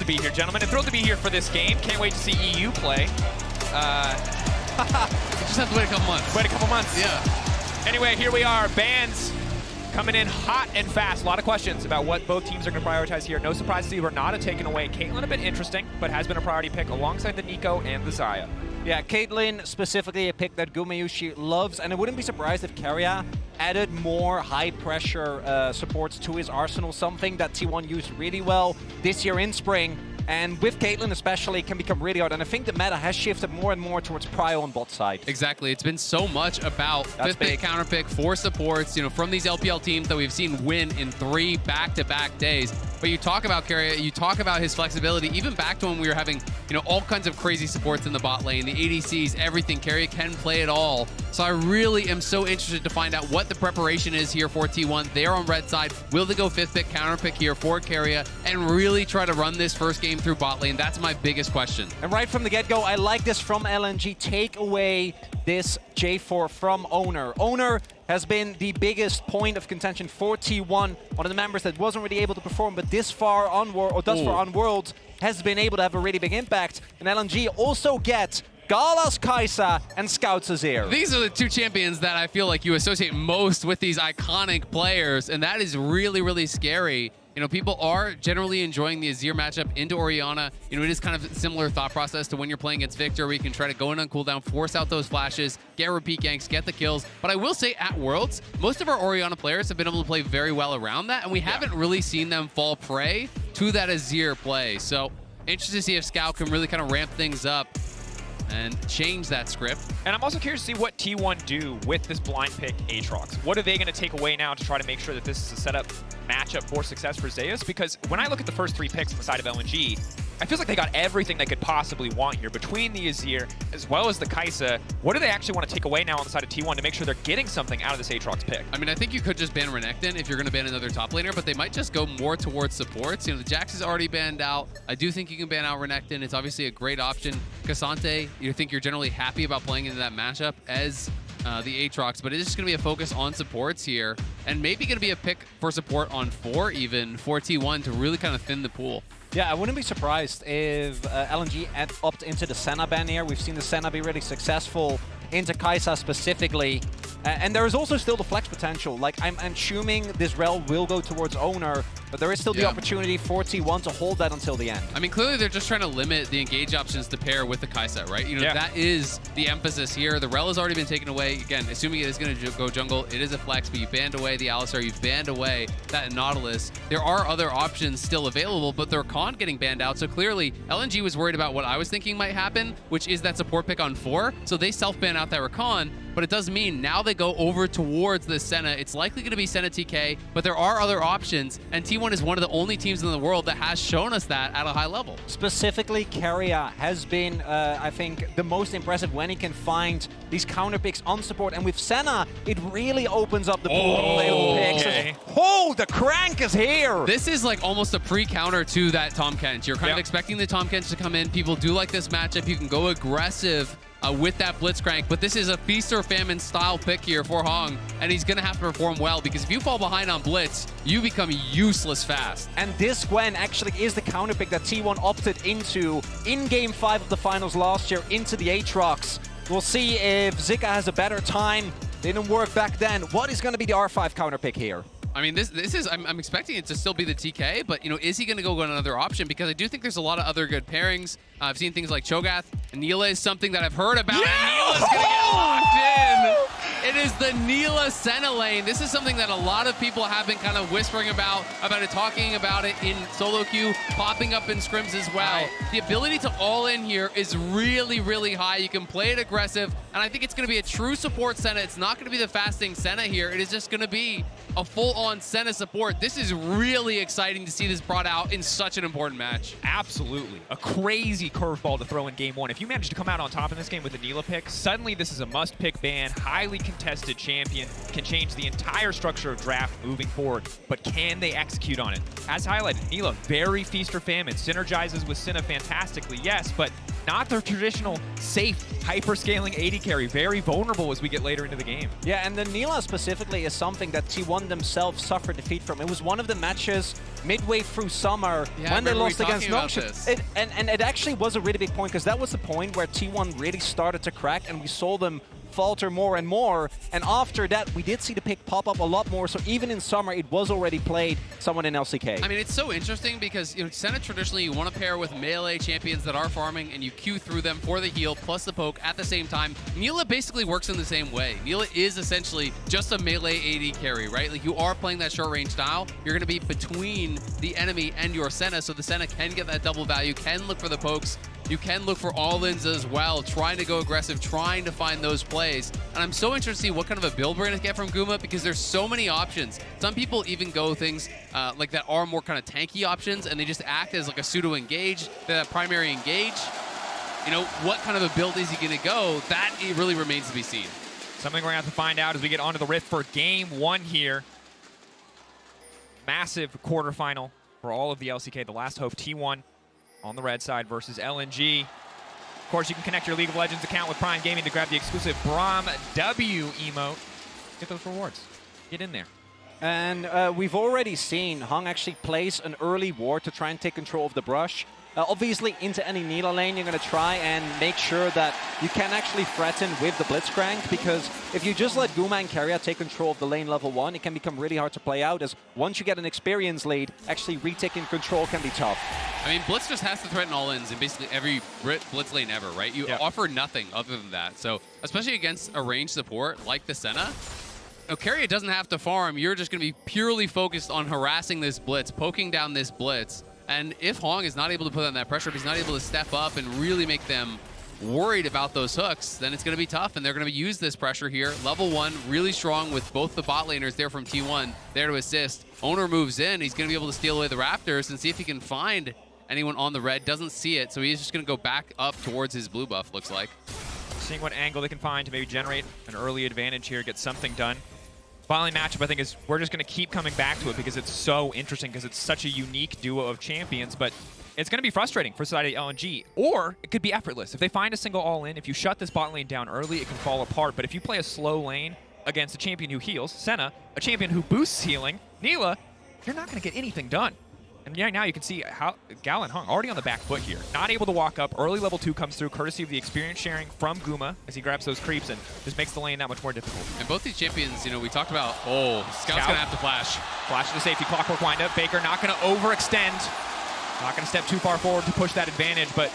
to be here, gentlemen, and thrilled to be here for this game. Can't wait to see EU play. You just have to wait a couple months. Wait a couple months. Yeah. Anyway, here we are. Bans coming in hot and fast. A lot of questions about what both teams are going to prioritize here. No surprise to see Renata taken away. Caitlyn a bit interesting, but has been a priority pick alongside the Nico and the Xayah. Yeah, Caitlyn specifically a pick that Gumayusi loves, and I wouldn't be surprised if Keria added more high-pressure supports to his arsenal, something that T1 used really well this year in spring. And with Caitlyn especially, can become really hard. And I think the meta has shifted more and more towards prio on bot side. Exactly. It's been so much about fifth pick, counter pick, 4 supports, you know, from these LPL teams that we've seen win in 3 back-to-back days. But you talk about Keria, you talk about his flexibility, even back to when we were having, you know, all kinds of crazy supports in the bot lane, the ADCs, everything. Keria can play it all. So I really am so interested to find out what the preparation is here for T1. They're on red side. Will they go 5th pick, counter pick here for Keria and really try to run this first game through bot lane? That's my biggest question. And right from the get-go, I like this from LNG. Take away this J4 from Oner. Oner has been the biggest point of contention for T1, one of the members that wasn't really able to perform, but this far on thus far on Worlds has been able to have a really big impact. And LNG also get GALA's Kai'Sa and Scout's Azir. These are the 2 champions that I feel like you associate most with these iconic players, and that is really, really scary. You know, people are generally enjoying the Azir matchup into Orianna. You know, it is kind of a similar thought process to when you're playing against Victor, where you can try to go in on cooldown, force out those flashes, get repeat ganks, get the kills. But I will say at Worlds, most of our Orianna players have been able to play very well around that, and we haven't really seen them fall prey to that Azir play. So interested to see if Scout can really kind of ramp things up and change that script. And I'm also curious to see what T1 do with this blind pick Aatrox. What are they going to take away now to try to make sure that this is a setup matchup for success for Zeus? Because when I look at the first 3 picks on the side of LNG, I feel like they got everything they could possibly want here between the Azir as well as the Kai'Sa. What do they actually want to take away now on the side of T1 to make sure they're getting something out of this Aatrox pick? I mean, I think you could just ban Renekton if you're going to ban another top laner, but they might just go more towards supports. You know, the Jax is already banned out. I do think you can ban out Renekton. It's obviously a great option. Cassante, you think you're generally happy about playing into that matchup as the Aatrox, but it is just going to be a focus on supports here, and maybe going to be a pick for support on 4 even for T1 to really kind of thin the pool. Yeah, I wouldn't be surprised if LNG opt into the Senna ban here. We've seen the Senna be really successful into Kai'Sa specifically. And there is also still the flex potential. Like, I'm assuming this Rell will go towards Oner, but there is still the opportunity for T1 to hold that until the end. I mean, clearly they're just trying to limit the engage options to pair with the Kai'Sa, right? You know, that is the emphasis here. The Rell has already been taken away. Again, assuming it is going to go jungle, it is a flex, but you banned away the Alistar, you've banned away that Nautilus. There are other options still available, but they're Khan getting banned out. So clearly, LNG was worried about what I was thinking might happen, which is that support pick on 4. So they self-ban out that Rakan, but it does mean now they go over towards the Senna. It's likely going to be Senna TK, but there are other options, and T1 is one of the only teams in the world that has shown us that at a high level. Specifically, Keria has been, I think, the most impressive when he can find these counter picks on support, and with Senna, it really opens up the pool of available picks. Oh, the crank is here! This is like almost a pre-counter to that Tahm Kench. You're kind of expecting the Tahm Kench to come in. People do like this matchup. You can go aggressive with that Blitzcrank, but this is a feast or famine style pick here for Hong, and he's going to have to perform well, because if you fall behind on Blitz, you become useless fast. And this Gwen actually is the counter pick that T1 opted into in Game 5 of the finals last year into the Aatrox. We'll see if Zika has a better time. Didn't work back then. What is going to be the R5 counter pick here? I mean, this is, I'm expecting it to still be the TK, but, you know, is he going to go another option? Because I do think there's a lot of other good pairings. I've seen things like Cho'Gath, and Nilah is something that I've heard about, and Nilah's going to get locked in. It is the Nilah Senna lane. This is something that a lot of people have been kind of whispering about it, talking about it in solo queue, popping up in scrims as well. The ability to all in here is really, really high. You can play it aggressive, and I think it's going to be a true support Senna. It's not going to be the fasting Senna here. It is just going to be a full-on Senna support. This is really exciting to see this brought out in such an important match. Absolutely. A crazy curveball to throw in Game 1. If you manage to come out on top in this game with a Nilah pick, suddenly this is a must-pick ban, highly contested champion, can change the entire structure of draft moving forward. But can they execute on it? As highlighted, Nilah, very feast or famine, synergizes with Senna fantastically, yes, but not the traditional safe, hyper-scaling AD carry. Very vulnerable as we get later into the game. Yeah, and the Nilah specifically is something that T1 themselves suffered defeat from. It was one of the matches midway through summer when they lost against Noxious. And it actually was a really big point, because that was the point where T1 really started to crack, and we saw them falter more and more, and after that we did see the pick pop up a lot more, so even in summer it was already played someone in LCK. I mean, it's so interesting because, you know, Senna traditionally you want to pair with melee champions that are farming and you queue through them for the heal plus the poke at the same time. Nilah basically works in the same way. Nilah is essentially just a melee AD carry, right? Like, you are playing that short range style, you're going to be between the enemy and your Senna, so the Senna can get that double value, can look for the pokes. You can look for all-ins as well, trying to go aggressive, trying to find those plays. And I'm so interested to see what kind of a build we're going to get from Guma, because there's so many options. Some people even go things like that are more kind of tanky options, and they just act as like a pseudo-engage, that primary engage. You know, what kind of a build is he going to go? That it really remains to be seen. Something we're going to have to find out as we get onto the Rift for Game 1 here. Massive quarterfinal for all of the LCK, the last hope, T1. On the red side versus LNG. Of course, you can connect your League of Legends account with Prime Gaming to grab the exclusive Braum W emote. Get those rewards. Get in there. And we've already seen Hung actually place an early ward to try and take control of the brush. Obviously, into any Nilah lane, you're going to try and make sure that you can actually threaten with the Blitzcrank, because if you just let Guma and Keria take control of the lane level 1, it can become really hard to play out, as once you get an experience lead, actually retaking control can be tough. I mean, Blitz just has to threaten all-ins in basically every Blitz lane ever, right? You offer nothing other than that. So, especially against a ranged support like the Senna, Keria doesn't have to farm. You're just going to be purely focused on harassing this Blitz, poking down this Blitz. And if Hong is not able to put on that pressure, if he's not able to step up and really make them worried about those hooks, then it's going to be tough, and they're going to use this pressure here. Level 1, really strong with both the bot laners there from T1 there to assist. Oner moves in. He's going to be able to steal away the Raptors and see if he can find anyone on the red. Doesn't see it, so he's just going to go back up towards his blue buff, looks like. Seeing what angle they can find to maybe generate an early advantage here, get something done. Finally, matchup, I think, is we're just going to keep coming back to it because it's so interesting, because it's such a unique duo of champions, but it's going to be frustrating for side of LNG, or it could be effortless. If they find a single all-in, if you shut this bot lane down early, it can fall apart, but if you play a slow lane against a champion who heals, Senna, a champion who boosts healing, Nilah, you're not going to get anything done. And yeah, now you can see how GALA and Hung already on the back foot here. Not able to walk up. Early level 2 comes through, courtesy of the experience sharing from Guma as he grabs those creeps and just makes the lane that much more difficult. And both these champions, you know, we talked about, Scout's going to have to flash. Flash to the safety, clockwork windup. Faker not going to overextend. Not going to step too far forward to push that advantage, but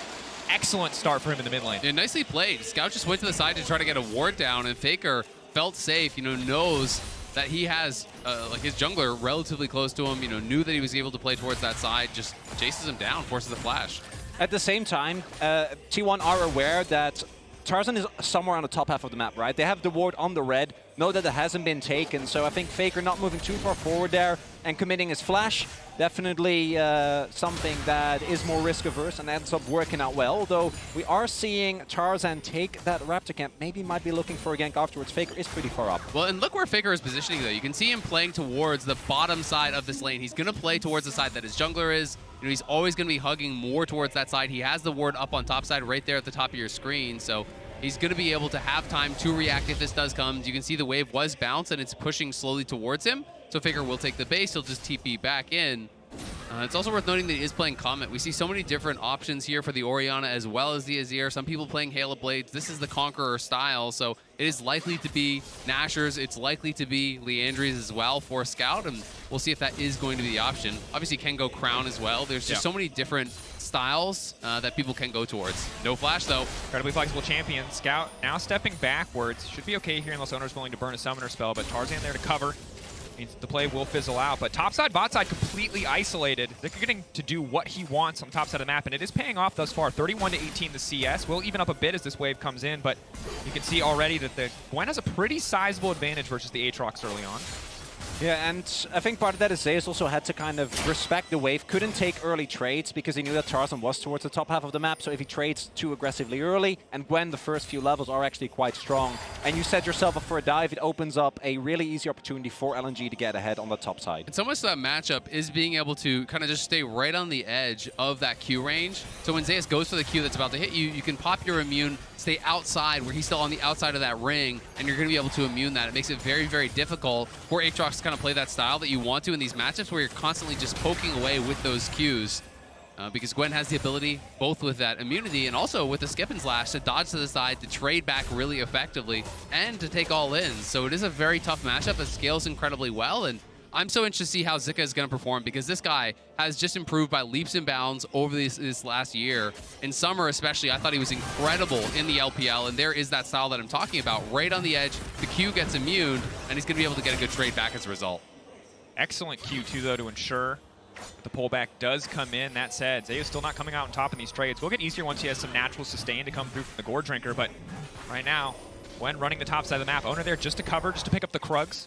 excellent start for him in the mid lane. Yeah, nicely played. Scout just went to the side to try to get a ward down, and Faker felt safe, you know, knows that he has like his jungler relatively close to him, you know, knew that he was able to play towards that side, just chases him down, forces the flash. At the same time, T1 are aware that Tarzan is somewhere on the top half of the map, right? They have the ward on the red, know that it hasn't been taken, so I think Faker not moving too far forward there and committing his flash, definitely something that is more risk-averse and ends up working out well, although we are seeing Tarzan take that Raptor camp, maybe might be looking for a gank afterwards. Faker is pretty far up. Well, and look where Faker is positioning, though. You can see him playing towards the bottom side of this lane. He's going to play towards the side that his jungler is. You know, he's always going to be hugging more towards that side. He has the ward up on top side right there at the top of your screen, so he's going to be able to have time to react if this does come. You can see the wave was bounced, and it's pushing slowly towards him. So Faker will take the base. He'll just TP back in. It's also worth noting that he is playing Comet. We see so many different options here for the Orianna as well as the Azir. Some people playing Halo Blades. This is the Conqueror style, so it is likely to be Nashers. It's likely to be Leandries as well for Scout, and we'll see if that is going to be the option. Obviously, can go Crown as well. There's just so many different styles that people can go towards. No flash, though. Incredibly flexible champion. Scout now stepping backwards. Should be okay here unless Oner's willing to burn a summoner spell, but Tarzan there to cover. Means the play will fizzle out, but top side, bot side completely isolated. They're getting to do what he wants on top side of the map, and it is paying off thus far. 31-18 the CS. Will even up a bit as this wave comes in, but you can see already that the Gwen has a pretty sizable advantage versus the Aatrox early on. Yeah, and I think part of that is Zeus also had to kind of respect the wave, couldn't take early trades because he knew that Tarzan was towards the top half of the map, so if he trades too aggressively early, and Gwen, the first few levels are actually quite strong, and you set yourself up for a dive, it opens up a really easy opportunity for LNG to get ahead on the top side. And so much of that matchup is being able to kind of just stay right on the edge of that Q range. So when Zeus goes for the Q that's about to hit you, you can pop your immune, stay outside where he's still on the outside of that ring, and you're going to be able to immune that. It makes it very, very difficult for Aatrox to kind of play that style that you want to in these matchups where you're constantly just poking away with those Qs. Because Gwen has the ability, both with that immunity and also with the skip and slash, to dodge to the side, to trade back really effectively, and to take all in. So it is a very tough matchup that scales incredibly well, and I'm so interested to see how Zika is going to perform because this guy has just improved by leaps and bounds over this last year. In summer especially, I thought he was incredible in the LPL, and there is that style that I'm talking about. Right on the edge, the Q gets immune, and he's going to be able to get a good trade back as a result. Excellent Q2, though, to ensure the pullback does come in. That said, Zeus still not coming out on top in these trades. Will get easier once he has some natural sustain to come through from the Gore Drinker, but right now, Gwen running the top side of the map. Oner there just to cover, just to pick up the Krugs.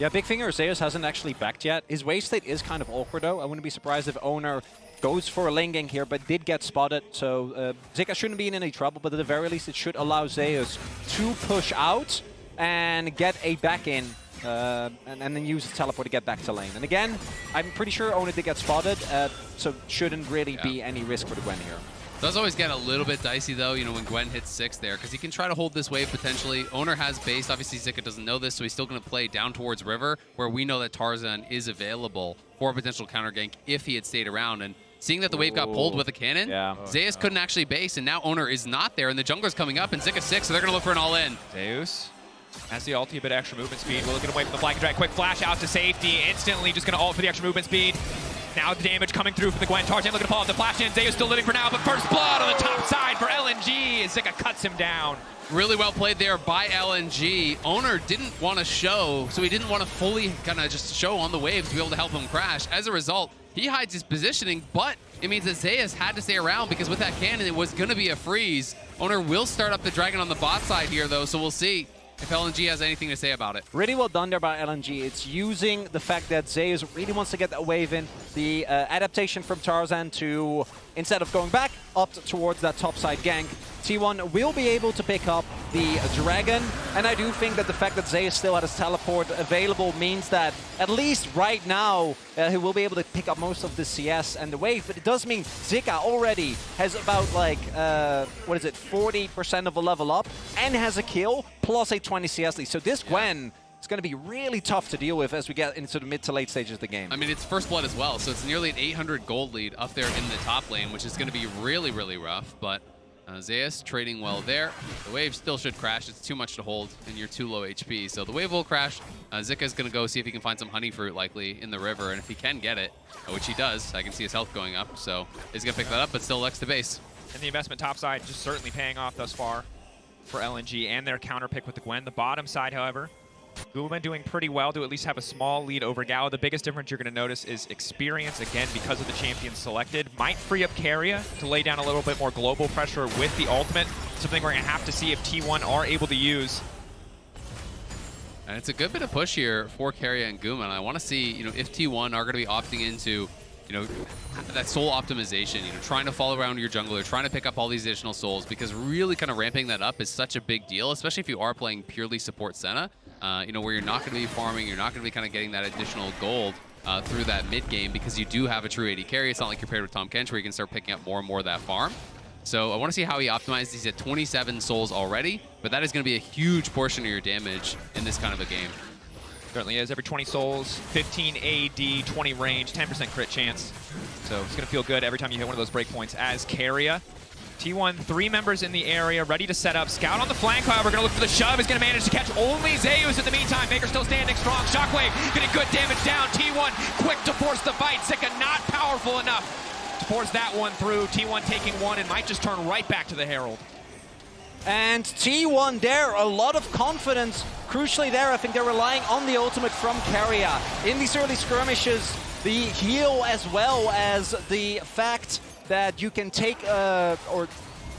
Yeah, big finger, Zeus hasn't actually backed yet. His wave state is kind of awkward, though. I wouldn't be surprised if Oner goes for a lane gank here, but did get spotted. So Zika shouldn't be in any trouble, but at the very least, it should allow Zeus to push out and get a back in. And then use his teleport to get back to lane. And again, I'm pretty sure Oner did get spotted, so shouldn't really be any risk for the Gwen here. Does always get a little bit dicey, though, you know, when Gwen hits 6 there, because he can try to hold this wave potentially. Oner has base. Obviously, Zika doesn't know this, so he's still going to play down towards River, where we know that Tarzan is available for a potential counter gank if he had stayed around. And seeing that the wave got pulled with a cannon, Zeus couldn't actually base, and now Oner is not there, and the jungler's coming up, and Zika's 6, so they're going to look for an all-in. Zeus has the ulti, a bit extra movement speed. We're looking away from the flank drag. Quick flash out to safety. Instantly just going to ult for the extra movement speed. Now the damage coming through from the Gwen. Tarzan looking to follow up the flash in. Zeus still living for now, but first blood on the top side for LNG. Zika cuts him down. Really well played there by LNG. Oner didn't want to show, so he didn't want to fully kind of just show on the waves to be able to help him crash. As a result, he hides his positioning, but it means that Zeus had to stay around because with that cannon, it was going to be a freeze. Oner will start up the dragon on the bot side here, though, so we'll see if LNG has anything to say about it. Really well done there by LNG. It's using the fact that Zeus really wants to get that wave in. The adaptation from Tarzan to, instead of going back, up towards that topside gank. T1 will be able to pick up the dragon, and I do think that the fact that Zeus still had his teleport available means that at least right now he will be able to pick up most of the CS and the wave, but it does mean Zika already has about like, 40% of a level up and has a kill plus a 20 CS lead. So this Gwen is going to be really tough to deal with as we get into the mid to late stages of the game. I mean, it's first blood as well, so it's nearly an 800 gold lead up there in the top lane, which is going to be really, really rough, but Zeus trading well there. The wave still should crash. It's too much to hold, and you're too low HP. So the wave will crash. Zika's going to go see if he can find some honey fruit, likely, in the river. And if he can get it, which he does, I can see his health going up. So he's going to pick that up, but still Lex to base. And the investment top side just certainly paying off thus far for LNG and their counter pick with the Gwen. The bottom side, however, Guma doing pretty well to at least have a small lead over GALA. The biggest difference you're going to notice is experience, again, because of the champions selected. Might free up Keria to lay down a little bit more global pressure with the ultimate. Something we're going to have to see if T1 are able to use. And it's a good bit of push here for Keria and Guma. And I want to see, you know, if T1 are going to be opting into, you know, that soul optimization, you know, trying to follow around your jungler, trying to pick up all these additional souls, because really kind of ramping that up is such a big deal, especially if you are playing purely support Senna. You know, where you're not going to be farming, you're not going to be kind of getting that additional gold through that mid game because you do have a true AD carry. It's not like you're paired with Tom Kench where you can start picking up more and more of that farm. So I want to see how he optimizes. He's at 27 souls already, but that is going to be a huge portion of your damage in this kind of a game. Certainly is. Every 20 souls, 15 AD, 20 range, 10% crit chance. So it's going to feel good every time you hit one of those breakpoints as Keria. T1, 3 members in the area, ready to set up. Scout on the flank, however, going to look for the shove. Is going to manage to catch only Zeus in the meantime. Baker still standing strong. Shockwave getting good damage down. T1 quick to force the fight. Zika not powerful enough to force that one through. T1 taking one and might just turn right back to the Herald. And T1 there, a lot of confidence. Crucially there, I think they're relying on the ultimate from Keria. In these early skirmishes, the heal as well as the fact that you can take, or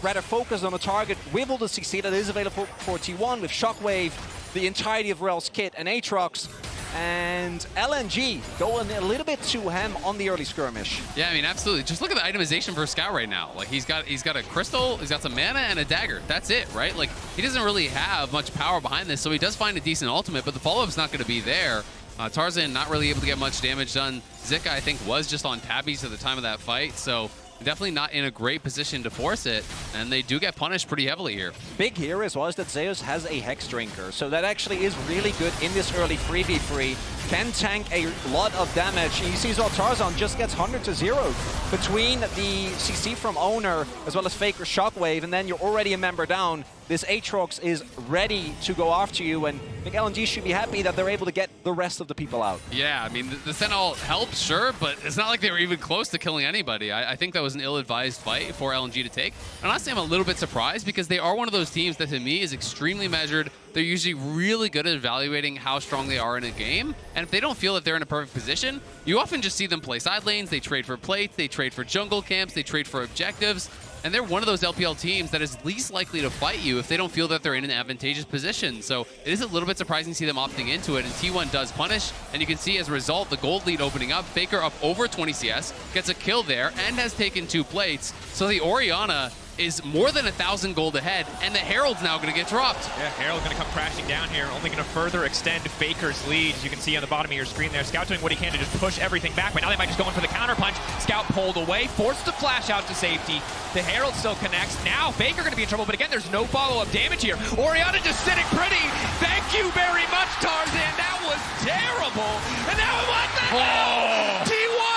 rather focus on a target with all the CC that is available for T1 with Shockwave, the entirety of Rell's kit, and Aatrox. And LNG going a little bit too ham on the early skirmish. Yeah, I mean, absolutely. Just look at the itemization for Scout right now. Like, he's got a crystal, he's got some mana and a dagger. That's it, right? Like, he doesn't really have much power behind this, so he does find a decent ultimate, but the follow-up's not going to be there. Tarzan not really able to get much damage done. Zika, I think, was just on tabbies at the time of that fight, so definitely not in a great position to force it, and they do get punished pretty heavily here. Big here as well is that Zeus has a Hex Drinker, so that actually is really good in this early 3v3. Can tank a lot of damage. You see as well, Tarzan just gets 100 to 0 between the CC from Oner as well as Faker Shockwave, and then you're already a member down. This Aatrox is ready to go after you, and I think LNG should be happy that they're able to get the rest of the people out. Yeah, I mean, the Senna helps, sure, but it's not like they were even close to killing anybody. I think that was an ill-advised fight for LNG to take. And honestly, I'm a little bit surprised because they are one of those teams that, to me, is extremely measured. They're usually really good at evaluating how strong they are in a game. And if they don't feel that they're in a perfect position, you often just see them play side lanes, they trade for plates, they trade for jungle camps, they trade for objectives. And they're one of those LPL teams that is least likely to fight you if they don't feel that they're in an advantageous position. So it is a little bit surprising to see them opting into it, and T1 does punish. And you can see as a result, the gold lead opening up. Faker up over 20 CS, gets a kill there, and has taken 2 plates. So the Orianna is more than 1,000 gold ahead, and the Herald's now going to get dropped. Yeah, Herald going to come crashing down here, only going to further extend Faker's lead. As you can see on the bottom of your screen there, Scout doing what he can to just push everything back, but now they might just go in for the counter punch. Scout pulled away, forced to flash out to safety. The Herald still connects. Now Faker going to be in trouble, but again, there's no follow-up damage here. Orianna just sitting pretty. Thank you very much, Tarzan. That was terrible. And now what the hell? T1!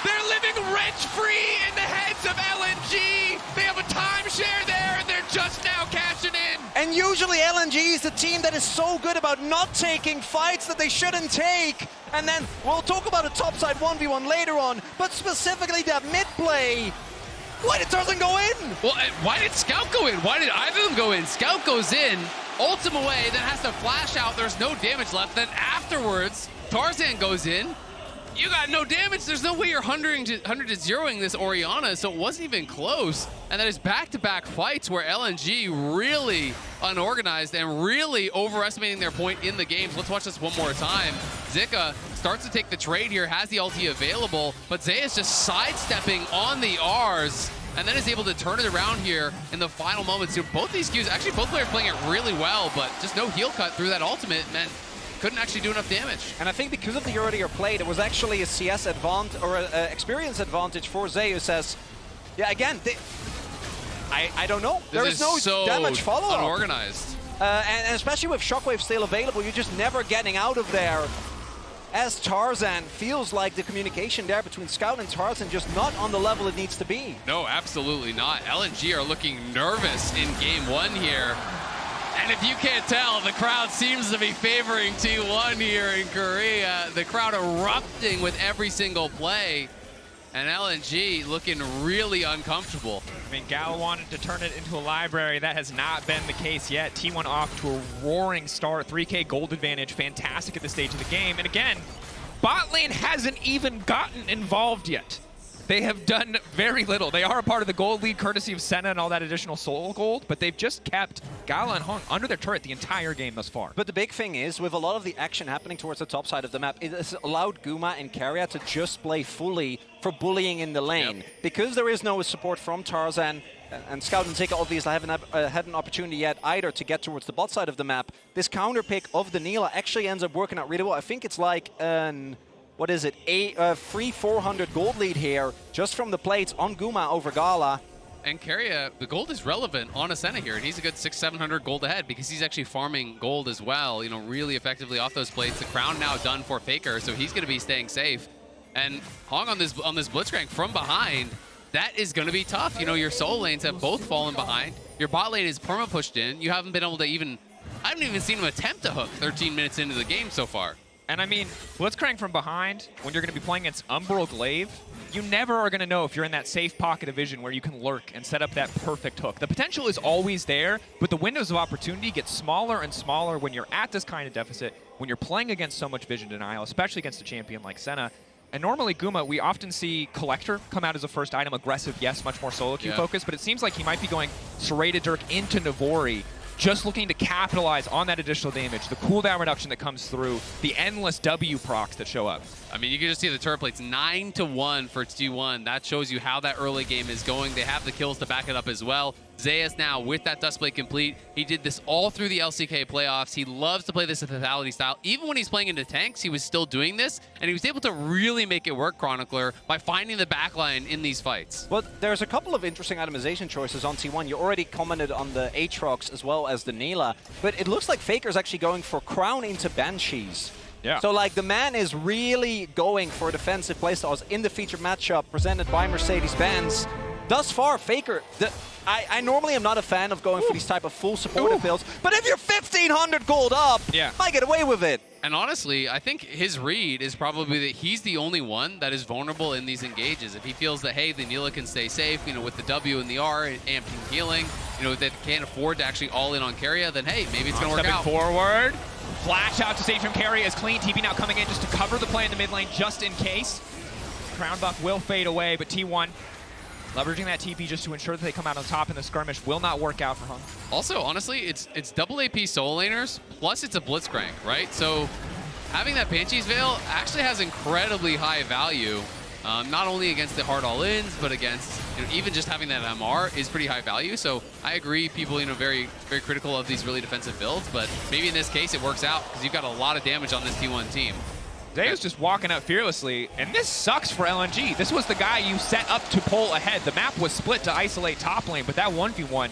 They're living rent-free in the heads of LNG. They have a timeshare there, and they're just now cashing in. And usually LNG is the team that is so good about not taking fights that they shouldn't take. And then we'll talk about a topside 1v1 later on, but specifically that mid play. Why did Tarzan go in? Well, why did Scout go in? Why did either of them go in? Scout goes in, ultim away, then has to flash out. There's no damage left. Then afterwards, Tarzan goes in. You got no damage. There's no way you're 100 to 0ing this Orianna, so it wasn't even close. And that is back-to-back fights where LNG really unorganized and really overestimating their point in the games. Let's watch this one more time. Zika starts to take the trade here, has the ulti available, but Zeus just sidestepping on the Rs, and then is able to turn it around here in the final moments. So both these queues, actually both players playing it really well, but just no heal cut through that ultimate meant couldn't actually do enough damage. And I think because of the earlier play, there was actually a CS advantage or an experience advantage for Zeus as, yeah, again, I don't know. There is no so damage follow-up. Unorganized. And especially with Shockwave still available, you're just never getting out of there. As Tarzan feels like the communication there between Scout and Tarzan just not on the level it needs to be. No, absolutely not. LNG are looking nervous in game 1 here. And if you can't tell, the crowd seems to be favoring T1 here in Korea. The crowd erupting with every single play. And LNG looking really uncomfortable. I mean, GALA wanted to turn it into a library. That has not been the case yet. T1 off to a roaring start. 3K gold advantage. Fantastic at this stage of the game. And again, bot lane hasn't even gotten involved yet. They have done very little. They are a part of the gold lead courtesy of Senna and all that additional soul gold, but they've just kept GALA and Hong under their turret the entire game thus far. But the big thing is, with a lot of the action happening towards the top side of the map, it has allowed Guma and Keria to just play fully for bullying in the lane. Yep. Because there is no support from Tarzan, and Scout and Zika obviously haven't had an opportunity yet either to get towards the bot side of the map, this counter pick of the Nilah actually ends up working out really well. I think it's like an... what is it, a free 400 gold lead here, just from the plates on Guma over GALA. And Keria, the gold is relevant on a Senna here, and he's a good 600-700 gold ahead because he's actually farming gold as well, you know, really effectively off those plates. The crown now done for Faker, so he's going to be staying safe. And Hong on this Blitzcrank from behind, that is going to be tough. You know, your soul lanes have both fallen behind. Your bot lane is perma-pushed in. You haven't been able to even, I haven't even seen him attempt to hook 13 minutes into the game so far. And I mean, Blitzcrank from behind, when you're going to be playing against Umbral Glaive, you never are going to know if you're in that safe pocket of vision where you can lurk and set up that perfect hook. The potential is always there, but the windows of opportunity get smaller and smaller when you're at this kind of deficit, when you're playing against so much vision denial, especially against a champion like Senna. And normally, Guma, we often see Collector come out as a first item, aggressive, yes, much more solo queue focused, but it seems like he might be going Serrated Dirk into Navori just looking to capitalize on that additional damage, the cooldown reduction that comes through, the endless W procs that show up. I mean, you can just see the turret plates 9-1 for T1. That shows you how that early game is going. They have the kills to back it up as well. Zeus now with that Dustblade complete. He did this all through the LCK playoffs. He loves to play this in Lethality style. Even when he's playing into tanks, he was still doing this, and he was able to really make it work, Chronicler, by finding the backline in these fights. Well, there's a couple of interesting itemization choices on T1. You already commented on the Aatrox as well as the Nilah, but it looks like Faker's actually going for Crown into Banshees. Yeah. So, like, the man is really going for defensive playstyles in the featured matchup presented by Mercedes-Benz. Thus far, Faker, I normally am not a fan of going for these type of full supportive builds, but if you're 1,500 gold up, might get away with it. And honestly, I think his read is probably that he's the only one that is vulnerable in these engages. If he feels that, hey, the Nilah can stay safe, you know, with the W and the R and amping healing, you know, that can't afford to actually all in on Keria, then hey, maybe it's going to work out. Forward. Flash out to stage from Keria is clean. TP now coming in just to cover the play in the mid lane just in case. Crown buff will fade away, but T1 leveraging that TP just to ensure that they come out on top in the skirmish will not work out for him. Also, honestly, it's double AP solo laners, plus it's a Blitzcrank, right? So having that Banshee's Veil actually has incredibly high value, not only against the hard all-ins, but against, you know, even just having that MR is pretty high value. So I agree, people, you know, very, very critical of these really defensive builds, but maybe in this case it works out because you've got a lot of damage on this T1 team. Zeus just walking up fearlessly, and this sucks for LNG. This was the guy you set up to pull ahead. The map was split to isolate top lane, but that 1v1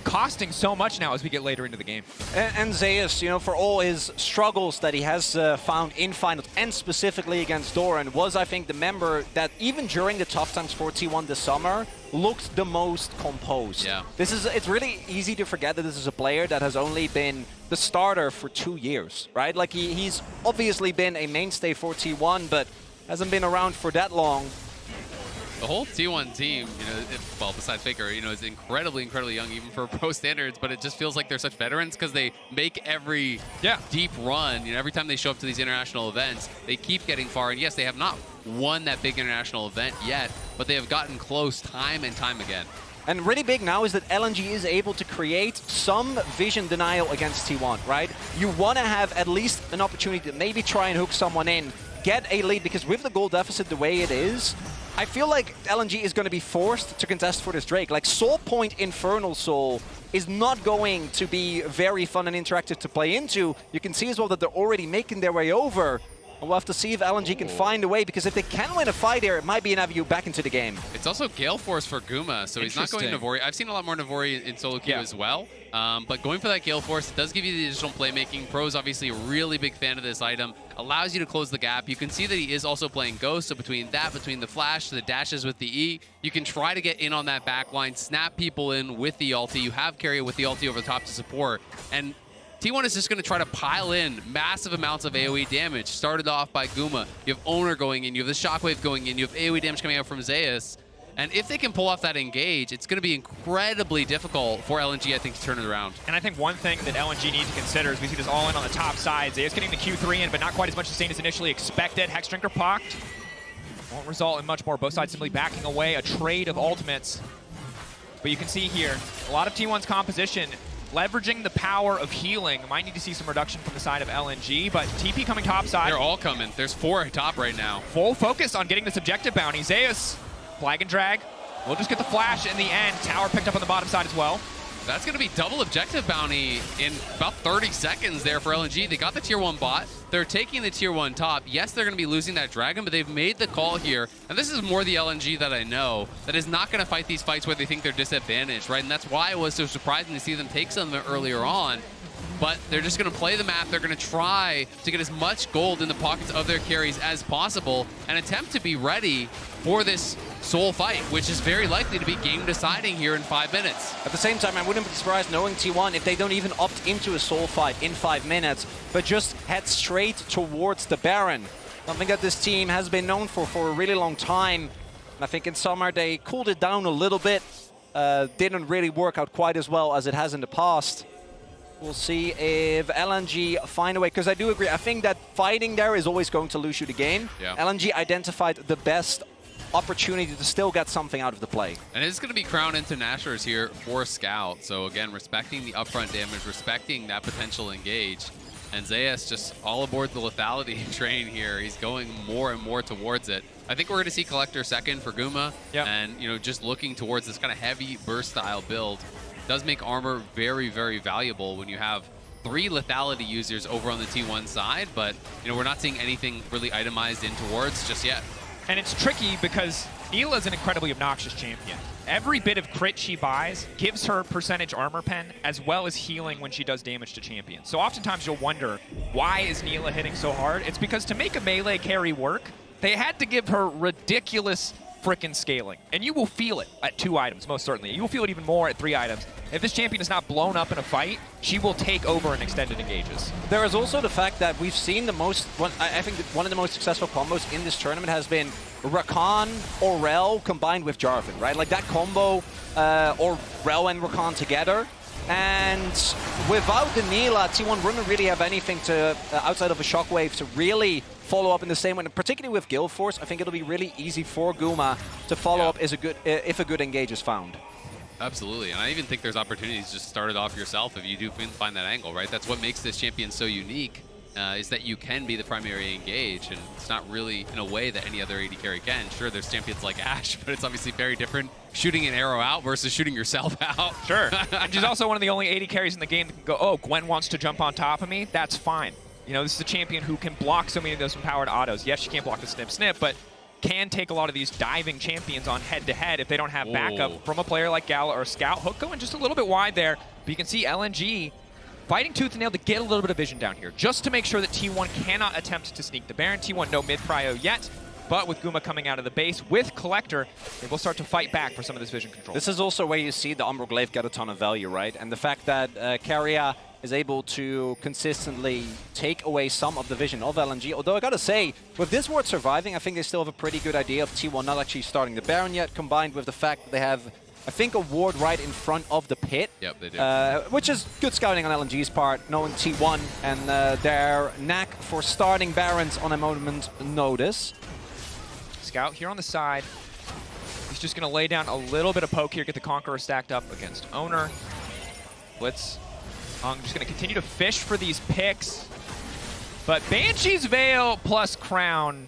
costing so much now as we get later into the game. And Zeus, you know, for all his struggles that he has found in finals, and specifically against Doran, was, I think, the member that even during the tough times for T1 this summer, looked the most composed. Yeah. It's really easy to forget that this is a player that has only been the starter for 2 years, right? Like, he's obviously been a mainstay for T1, but hasn't been around for that long. The whole T1 team, you know, well, besides Faker, you know, is incredibly, incredibly young, even for pro standards, but it just feels like they're such veterans because they make every deep run. You know, every time they show up to these international events, they keep getting far. And yes, they have not won that big international event yet, but they have gotten close time and time again. And really big now is that LNG is able to create some vision denial against T1, right? You want to have at least an opportunity to maybe try and hook someone in, get a lead, because with the goal deficit the way it is, I feel like LNG is going to be forced to contest for this Drake. Like, Soul Point Infernal Soul is not going to be very fun and interactive to play into. You can see as well that they're already making their way over. And we'll have to see if LNG can find a way, because if they can win a fight here, it might be an avenue back into the game. It's also Gale Force for Guma, so he's not going Navori. I've seen a lot more Navori in solo queue as well, but going for that Gale Force, it does give you the additional playmaking. Pro's obviously a really big fan of this item. Allows you to close the gap. You can see that he is also playing Ghost, so between the flash, the dashes with the E, you can try to get in on that back line, snap people in with the ulti. You have Keria with the ulti over the top to support, and T1 is just going to try to pile in massive amounts of AoE damage. Started off by Guma. You have Oner going in. You have the Shockwave going in. You have AoE damage coming out from Zeus. And if they can pull off that engage, it's going to be incredibly difficult for LNG, I think, to turn it around. And I think one thing that LNG needs to consider is we see this all in on the top side. Zeus getting the Q3 in, but not quite as much sustained as initially expected. Hex Drinker pocked. Won't result in much more. Both sides simply backing away. A trade of ultimates. But you can see here, a lot of T1's composition leveraging the power of healing. Might need to see some reduction from the side of LNG, but TP coming top side. They're all coming. There's 4 at top right now. Full focus on getting this objective bounty. Zeus, flag and drag. We'll just get the flash in the end. Tower picked up on the bottom side as well. That's going to be double objective bounty in about 30 seconds there for LNG. They got the tier 1 bot. They're taking the tier 1 top. Yes, they're going to be losing that dragon, but they've made the call here. And this is more the LNG that I know that is not going to fight these fights where they think they're disadvantaged, right? And that's why it was so surprising to see them take some earlier on. But they're just going to play the map. They're going to try to get as much gold in the pockets of their carries as possible and attempt to be ready for this soul fight, which is very likely to be game deciding here in 5 minutes. At the same time, I wouldn't be surprised knowing T1 if they don't even opt into a soul fight in 5 minutes, but just head straight towards the Baron. Something that this team has been known for a really long time. And I think in summer they cooled it down a little bit. Didn't really work out quite as well as it has in the past. We'll see if LNG find a way, because I do agree. I think that fighting there is always going to lose you the game. Yeah. LNG identified the best opportunity to still get something out of the play. And it's going to be Crown into Nashers here for Scout. So again, respecting the upfront damage, respecting that potential engage. And Zeus just all aboard the lethality train here. He's going more and more towards it. I think we're going to see Collector second for Guma. Yep. And, you know, just looking towards this kind of heavy burst style build does make armor very, very valuable when you have 3 lethality users over on the T1 side. But, you know, we're not seeing anything really itemized in towards just yet. And it's tricky because Nilah is an incredibly obnoxious champion. Every bit of crit she buys gives her percentage armor pen as well as healing when she does damage to champions. So oftentimes you'll wonder, why is Nilah hitting so hard? It's because to make a melee carry work, they had to give her ridiculous frickin' scaling. And you will feel it at 2 items, most certainly. You will feel it even more at 3 items. If this champion is not blown up in a fight, she will take over in extended engages. There is also the fact that we've seen the most, I think one of the most successful combos in this tournament has been Rakan or Rell combined with Jarvan, right? Like that combo, or Rell and Rakan together. And without the Nilah, T1 wouldn't really have anything to, outside of a Shockwave, to really follow up in the same way. And particularly with Guild Force, I think it'll be really easy for Guma to follow up if a good engage is found. Absolutely, and I even think there's opportunities to just start it off yourself if you do find that angle, right? That's what makes this champion so unique, is that you can be the primary engage, and it's not really in a way that any other AD carry can. Sure, there's champions like Ashe, but it's obviously very different shooting an arrow out versus shooting yourself out. Sure, and she's also one of the only AD carries in the game that can go, oh, Gwen wants to jump on top of me, that's fine. You know, this is a champion who can block so many of those empowered autos. Yes, she can't block the snip, but can take a lot of these diving champions on head-to-head if they don't have backup from a player like GALA or Scout. Hook going just a little bit wide there, but you can see LNG fighting tooth and nail to get a little bit of vision down here, just to make sure that T1 cannot attempt to sneak the Baron. T1 no mid-prio yet, but with Guma coming out of the base with Collector, they will start to fight back for some of this vision control. This is also where you see the Umbral Glaive get a ton of value, right? And the fact that Keria is able to consistently take away some of the vision of LNG. Although I gotta say, with this ward surviving, I think they still have a pretty good idea of T1 not actually starting the Baron yet, combined with the fact that they have, I think, a ward right in front of the pit. Yep, they do. Which is good scouting on LNG's part, knowing T1 and their knack for starting Barons on a moment's notice. Scout here on the side. He's just gonna lay down a little bit of poke here, get the Conqueror stacked up against Oner. Blitz. Just going to continue to fish for these picks. But Banshee's Veil plus Crown,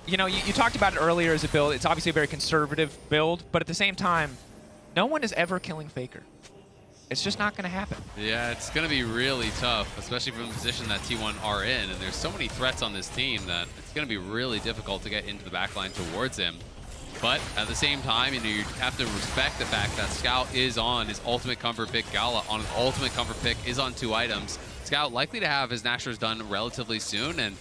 you know, you talked about it earlier as a build. It's obviously a very conservative build, but at the same time, no one is ever killing Faker. It's just not going to happen. Yeah, it's going to be really tough, especially from the position that T1 are in. And there's so many threats on this team that it's going to be really difficult to get into the backline towards him. But at the same time, you know, you have to respect the fact that Scout is on his ultimate comfort pick. GALA on his ultimate comfort pick is on 2 items. Scout likely to have his Nashers done relatively soon, and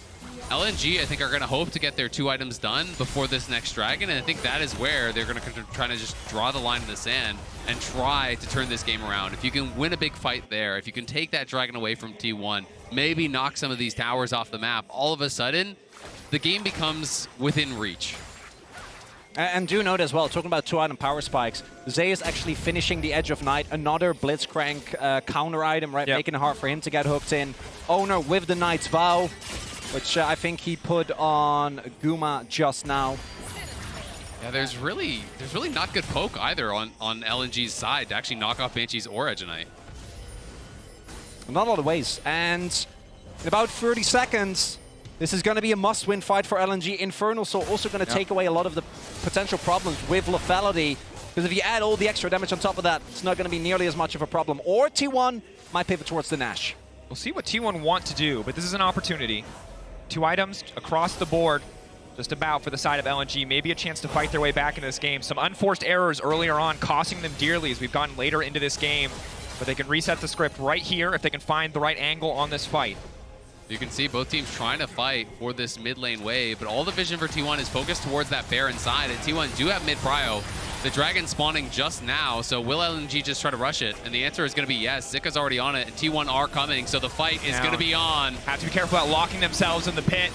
LNG, I think, are going to hope to get their 2 items done before this next Dragon, and I think that is where they're going to try to just draw the line in the sand and try to turn this game around. If you can win a big fight there, if you can take that Dragon away from T1, maybe knock some of these towers off the map, all of a sudden, the game becomes within reach. And do note as well, talking about 2-item power spikes, Zeus actually finishing the Edge of Night, another Blitzcrank counter item, right? Yep. Making it hard for him to get hooked in. Oner with the Knight's Vow, which I think he put on Guma just now. Yeah, there's really not good poke either on LNG's side to actually knock off Banshee's Aura tonight. Not a lot of ways. And in about 30 seconds, this is going to be a must-win fight for LNG. Infernal Soul also going to take away a lot of the potential problems with lethality, because if you add all the extra damage on top of that, it's not going to be nearly as much of a problem. Or T1 might pivot towards the Nash. We'll see what T1 want to do, but this is an opportunity. 2 items across the board, just about for the side of LNG. Maybe a chance to fight their way back into this game. Some unforced errors earlier on, costing them dearly as we've gotten later into this game. But they can reset the script right here if they can find the right angle on this fight. You can see both teams trying to fight for this mid lane wave, but all the vision for T1 is focused towards that Baron side, and T1 do have mid-prio. The Dragon spawning just now, so will LNG just try to rush it? And the answer is going to be yes. Zika's already on it, and T1 are coming, so the fight is going to be on. Have to be careful about locking themselves in the pit.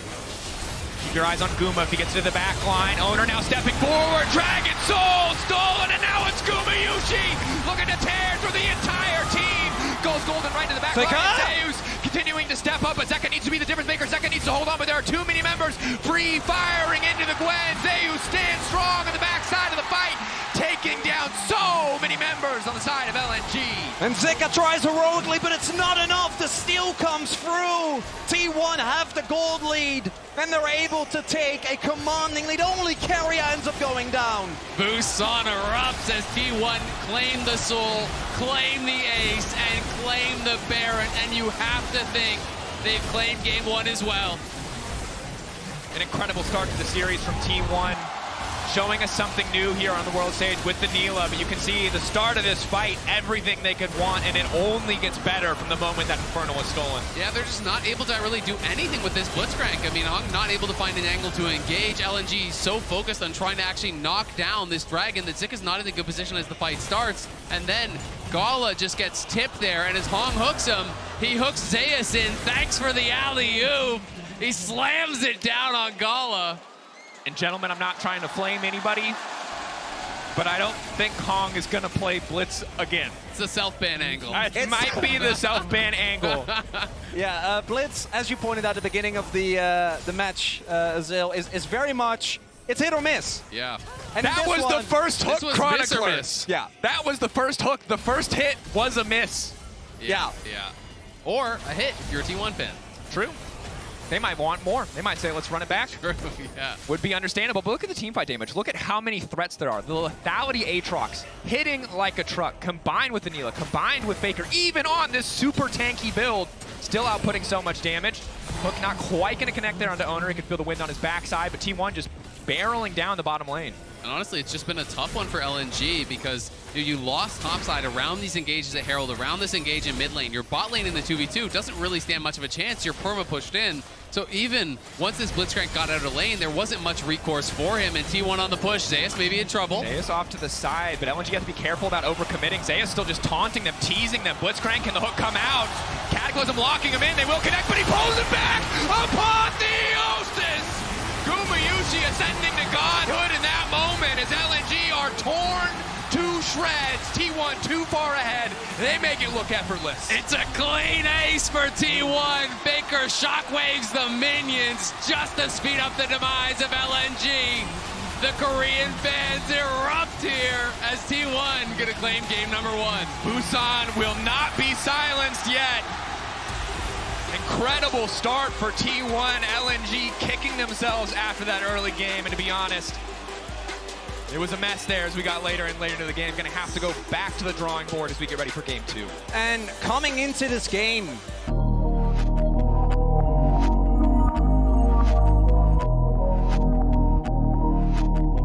Keep your eyes on Guma if he gets to the back line. Oner now stepping forward. Dragon Soul stolen, and now it's Gumayusi looking to tear through the entire team. Goes golden right to the back line. Zeus continuing to step up, but Zika needs to be the difference maker. Zika needs to hold on, but there are too many members free firing into the Gwen. Zeus stands strong on the backside of the fight, taking down so many members on the side of LNG. And Zika tries heroically, but it's not enough. The steal comes through. T1 have the gold lead, and they're able to take a commanding lead. Only Keria ends up going down. Busan erupts as T1 claim the soul, claim the ace, and claim the Baron. And you have to think they've claimed game 1 as well. An incredible start to the series from T1. Showing us something new here on the world stage with the Nilah, but you can see the start of this fight, everything they could want, and it only gets better from the moment that Infernal is stolen. Yeah, they're just not able to really do anything with this Blitzcrank. I mean, I'm not able to find an angle to engage. LNG so focused on trying to actually knock down this dragon that Zika's not in a good position as the fight starts. And then GALA just gets tipped there, and as Hong hooks him, he hooks Zeus in. Thanks for the alley-oop. He slams it down on GALA. And gentlemen, I'm not trying to flame anybody, but I don't think Hong is going to play Blitz again. It's a self-ban angle. It might be the self-ban angle. Yeah, Blitz, as you pointed out at the beginning of the match, Azil, is very much, it's hit or miss. Yeah. And That was the first hook, miss or Chronicler. miss. Yeah. That was the first hook. The first hit was a miss. Yeah. Yeah. Or a hit if you're a T1 fan. True. They might want more. They might say, let's run it back. True, yeah. Would be understandable, but look at the teamfight damage. Look at how many threats there are. The lethality Aatrox hitting like a truck, combined with the Nilah, combined with Faker, even on this super tanky build, still outputting so much damage. Hook not quite going to connect there onto Oner. He could feel the wind on his backside, but T1 just barreling down the bottom lane. And honestly, it's just been a tough one for LNG because you lost topside around these engages at Herald, around this engage in mid lane. Your bot lane in the 2v2 doesn't really stand much of a chance. You're perma pushed in. So even once this Blitzcrank got out of lane, there wasn't much recourse for him. And T1 on the push. Zeus maybe in trouble. Zeus off to the side, but LNG has to be careful about overcommitting. Zeus still just taunting them, teasing them. Blitzcrank, can the hook come out? Cataclysm locking him in. They will connect, but he pulls it back upon Theosis! Gumayusi ascending to godhood in that moment as LNG are torn to shreds. T1 too far ahead. They make it look effortless. It's a clean ace for T1. Faker shockwaves the minions just to speed up the demise of LNG. The Korean fans erupt here as T1 gonna claim game number 1. Busan will not be silenced yet. Incredible start for T1. LNG kicking themselves after that early game, and to be honest, it was a mess there as we got later and later into the game. Gonna have to go back to the drawing board as we get ready for game 2. And coming into this game,